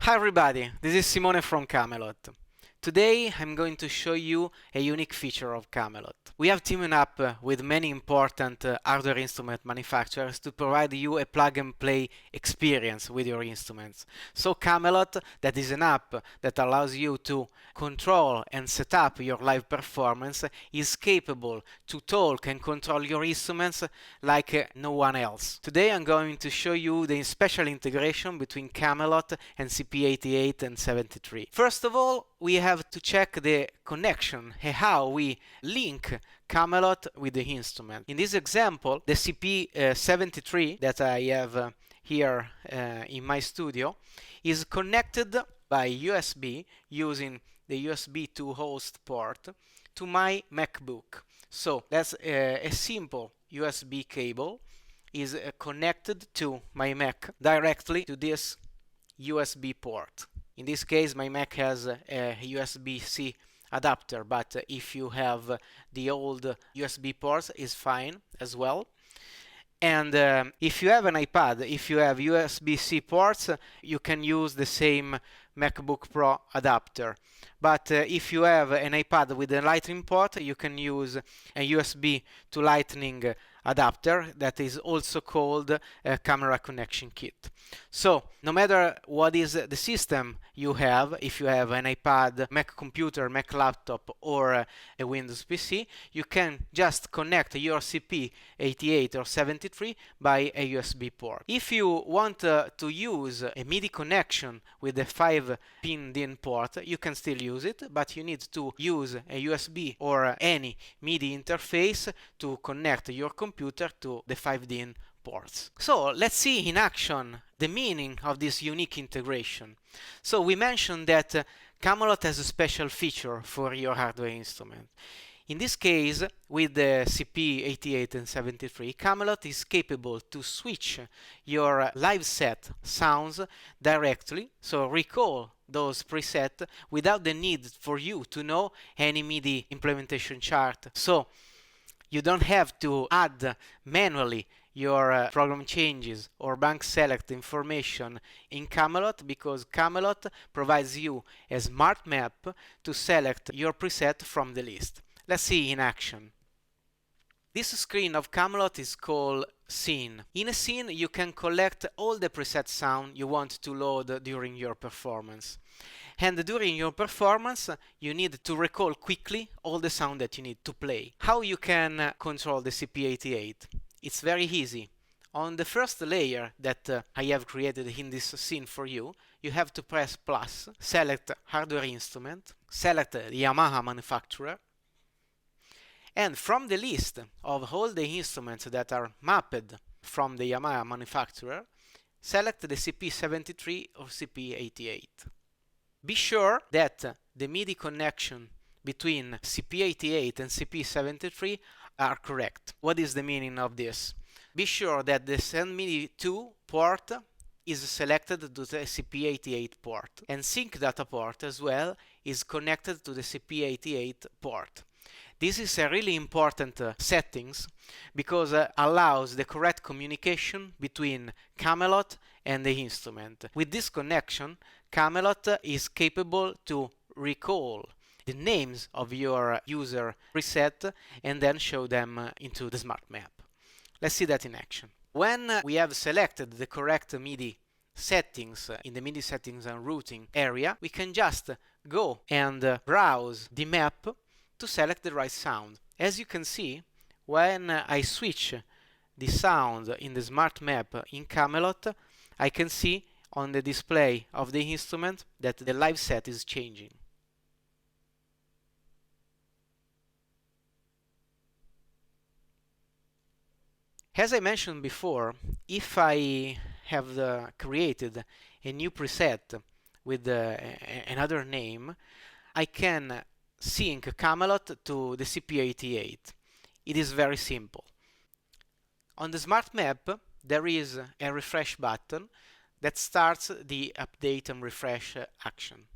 Hi everybody, this is Simone from Camelot. Today I'm going to show you a unique feature of Camelot. We have teamed up with many important hardware instrument manufacturers to provide you a plug-and-play experience with your instruments. So Camelot, that is an app that allows you to control and set up your live performance, is capable to talk and control your instruments like no one else. Today I'm going to show you the special integration between Camelot and CP88 and 73. First of all, we have to check the connection and how we link Camelot with the instrument. In this example, the CP73 that I have here in my studio is connected by USB using the USB to host port to my MacBook. So that's a simple USB cable is connected to my Mac directly to this USB port. In this case, my Mac has a USB-C adapter, but if you have the old USB ports, is fine as well. And if you have an iPad, if you have USB-C ports, you can use the same MacBook Pro adapter. But if you have an iPad with a Lightning port, you can use a USB to Lightning adapter that is also called a camera connection kit. So no matter what is the system you have, if you have an iPad, Mac computer, Mac laptop, or a Windows PC, you can just connect your CP88 or 73 by a USB port. If you want to use a MIDI connection with the 5-pin DIN port, you can still use it, but you need to use a USB or any MIDI interface to connect your computer to the 5-DIN ports. So let's see in action the meaning of this unique integration. So we mentioned that Camelot has a special feature for your hardware instrument. In this case, with the CP88 and 73, Camelot is capable to switch your live set sounds directly, so recall those presets without the need for you to know any MIDI implementation chart. So you don't have to add manually your program changes or bank select information in Camelot, because Camelot provides you a smart map to select your preset from the list. Let's see in action. This screen of Camelot is called Scene. In a scene, you can collect all the preset sound you want to load during your performance. And during your performance, you need to recall quickly all the sound that you need to play. How you can control the CP88? It's very easy. On the first layer that I have created in this scene for you, you have to press plus, select hardware instrument, select the Yamaha manufacturer, and from the list of all the instruments that are mapped from the Yamaha manufacturer, select the CP73 or CP88. Be sure that the MIDI connection between CP88 and CP73 are correct. What is the meaning of this? Be sure that the Send MIDI to port is selected to the CP88 port, and Sync Data port as well is connected to the CP88 port. This is a really important settings because allows the correct communication between Camelot and the instrument. With this connection, Camelot is capable to recall the names of your user preset and then show them into the smart map. Let's see that in action. When we have selected the correct MIDI settings in the MIDI settings and routing area, we can just go and browse the map to select the right sound. As you can see, when I switch the sound in the smart map in Camelot, I can see on the display of the instrument that the live set is changing. As I mentioned before, if I have created a new preset with another name, I can sync Camelot to the CP88. It is very simple. On the smart map, there is a refresh button that starts the update and refresh action.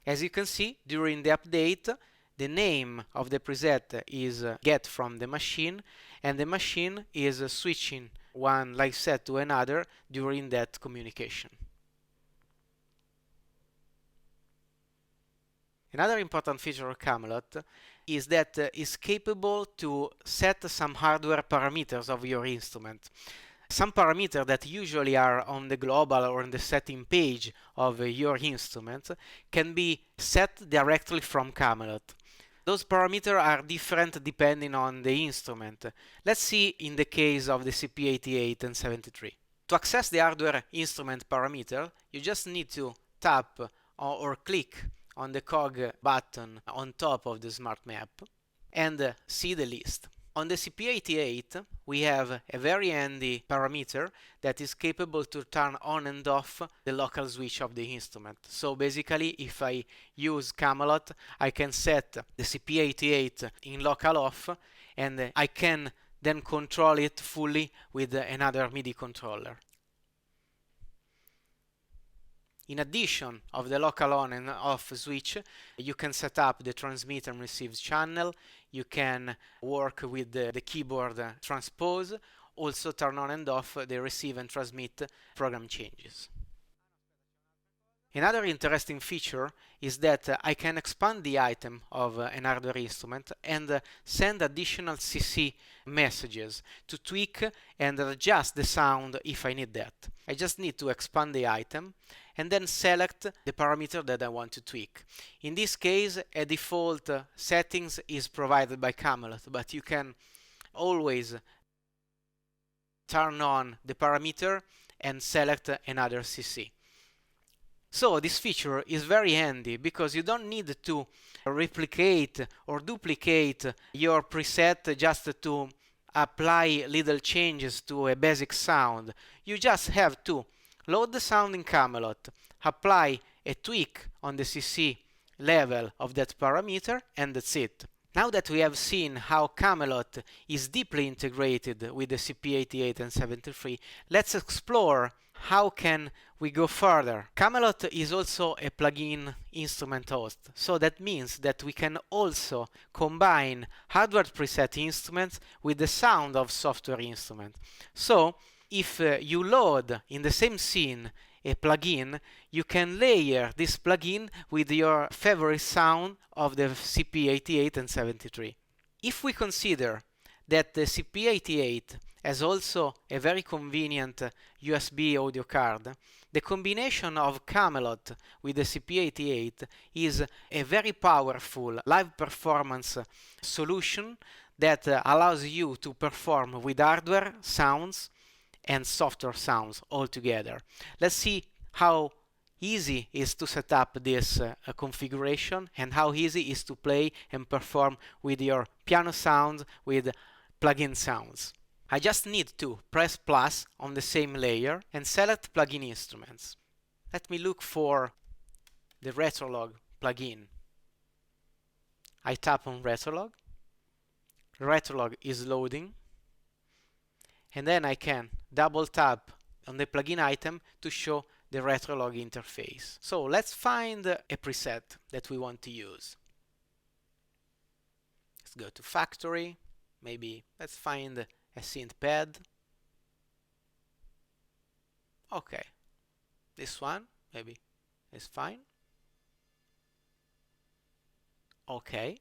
As you can see, during the update, the name of the preset is get from the machine, and the machine is switching one live set to another during that communication. Another important feature of Camelot is that it's capable to set some hardware parameters of your instrument. Some parameters that usually are on the global or on the setting page of your instrument can be set directly from Camelot. Those parameters are different depending on the instrument. Let's see in the case of the CP88 and 73. To access the hardware instrument parameter, you just need to tap or click on the cog button on top of the smart map and see the list. On the CP88 we have a very handy parameter that is capable to turn on and off the local switch of the instrument. So basically, if I use Camelot, I can set the CP88 in local off and I can then control it fully with another MIDI controller. In addition of the local on and off switch, you can set up the transmit and receive channel, you can work with the keyboard transpose, also turn on and off the receive and transmit program changes. Another interesting feature is that I can expand the item of an hardware instrument and send additional CC messages to tweak and adjust the sound if I need that. I just need to expand the item and then select the parameter that I want to tweak. In this case, a default settings is provided by Camelot, but you can always turn on the parameter and select another CC. So this feature is very handy because you don't need to replicate or duplicate your preset just to apply little changes to a basic sound. You just have to load the sound in Camelot, apply a tweak on the CC level of that parameter, and that's it. Now that we have seen how Camelot is deeply integrated with the CP88 and 73, let's explore how can we go further. Camelot is also a plugin instrument host, so that means that we can also combine hardware preset instruments with the sound of software instrument. So if you load in the same scene a plugin, you can layer this plugin with your favorite sound of the CP88 and 73. If we consider that the CP88 has also a very convenient USB audio card, the combination of Camelot with the CP88 is a very powerful live performance solution that allows you to perform with hardware sounds and software sounds all together. Let's see how easy it is to set up this configuration and how easy it is to play and perform with your piano sounds with plugin sounds. I just need to press plus on the same layer and select plugin instruments. Let me look for the Retrolog plugin. I tap on Retrolog. Retrolog is loading. And then I can double tap on the plugin item to show the Retrolog interface. So let's find a preset that we want to use. Let's go to factory. Maybe let's find a synth pad. Okay, this one maybe is fine. Okay,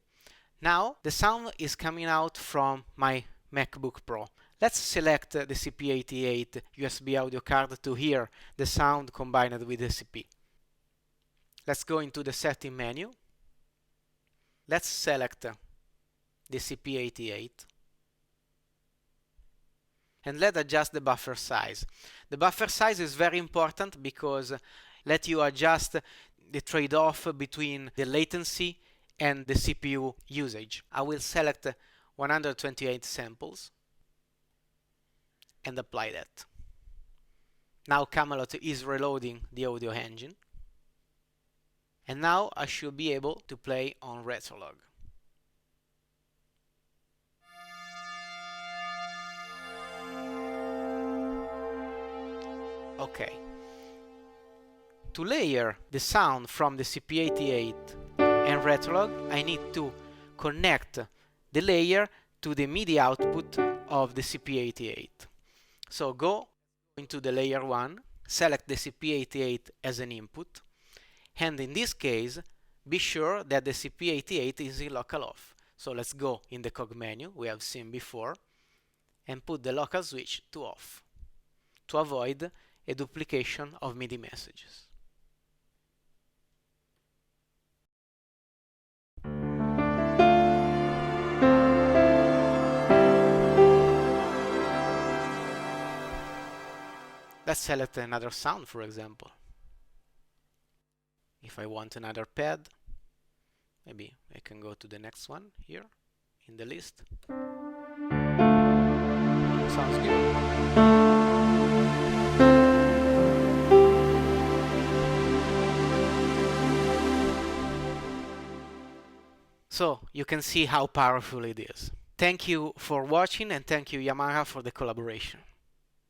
now the sound is coming out from my MacBook Pro. Let's select the CP88 USB audio card to hear the sound combined with the CP. Let's go into the setting menu. Let's select the CP88 and let's adjust the buffer size. The buffer size is very important because let you adjust the trade-off between the latency and the CPU usage. I will select 128 samples and apply that. Now Camelot is reloading the audio engine, and now I should be able to play on Retrolog. Okay. To layer the sound from the CP88 and Retrolog, I need to connect the layer to the MIDI output of the CP88. So go into the layer 1, select the CP88 as an input, and in this case, be sure that the CP88 is in local off. So let's go in the cog menu we have seen before and put the local switch to off to avoid a duplication of MIDI messages. Let's select another sound, for example. If I want another pad, maybe I can go to the next one here in the list. Sounds good. So you can see how powerful it is. Thank you for watching, and thank you Yamaha for the collaboration.